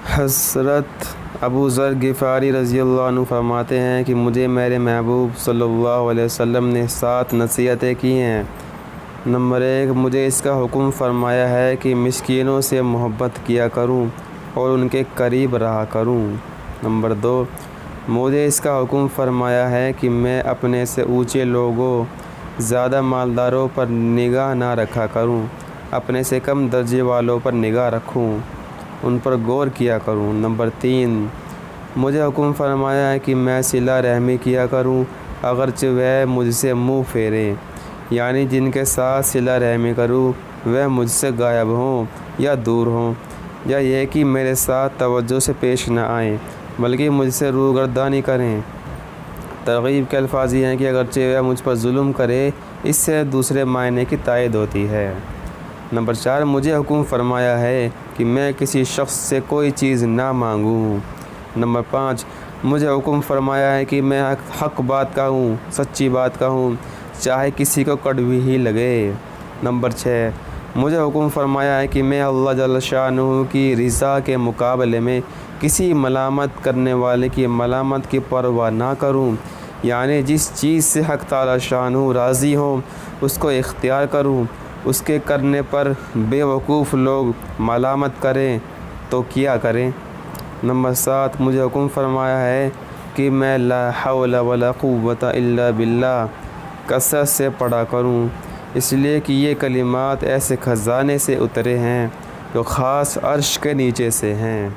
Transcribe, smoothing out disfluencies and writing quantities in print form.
حضرت ابو ذر غفاری رضی اللہ عنہ فرماتے ہیں کہ مجھے میرے محبوب صلی اللہ علیہ وسلم نے 7 نصیحتیں کی ہیں۔ نمبر 1، مجھے اس کا حکم فرمایا ہے کہ مسکینوں سے محبت کیا کروں اور ان کے قریب رہا کروں۔ نمبر 2، مجھے اس کا حکم فرمایا ہے کہ میں اپنے سے اونچے لوگوں، زیادہ مالداروں پر نگاہ نہ رکھا کروں، اپنے سے کم درجے والوں پر نگاہ رکھوں، ان پر غور کیا کروں۔ نمبر 3، مجھے حکم فرمایا ہے کہ میں صلہ رحمی کیا کروں اگرچہ وہ مجھ سے منہ پھیریں، یعنی جن کے ساتھ صلہ رحمی کروں وہ مجھ سے غائب ہوں یا دور ہوں، یا یہ کہ میرے ساتھ توجہ سے پیش نہ آئیں بلکہ مجھ سے روگردانی کریں۔ ترغیب کے الفاظ یہ ہیں کہ اگرچہ وہ مجھ پر ظلم کرے، اس سے دوسرے معنی کی تائید ہوتی ہے۔ نمبر 4، مجھے حکم فرمایا ہے کہ میں کسی شخص سے کوئی چیز نہ مانگوں۔ نمبر 5، مجھے حکم فرمایا ہے کہ میں حق بات کہوں، سچی بات کہوں، چاہے کسی کو کڑوی ہی لگے۔ نمبر 6، مجھے حکم فرمایا ہے کہ میں اللہ جل شانہ کی رضا کے مقابلے میں کسی ملامت کرنے والے کی ملامت کی پرواہ نہ کروں، یعنی جس چیز سے حق تعالی شانہ راضی ہوں اس کو اختیار کروں، اس کے کرنے پر بے وقوف لوگ ملامت کریں تو کیا کریں۔ نمبر 7، مجھے حکم فرمایا ہے کہ میں لا حول ولا قوت الا باللہ کثرت سے پڑھا کروں، اس لیے کہ یہ کلمات ایسے خزانے سے اترے ہیں جو خاص عرش کے نیچے سے ہیں۔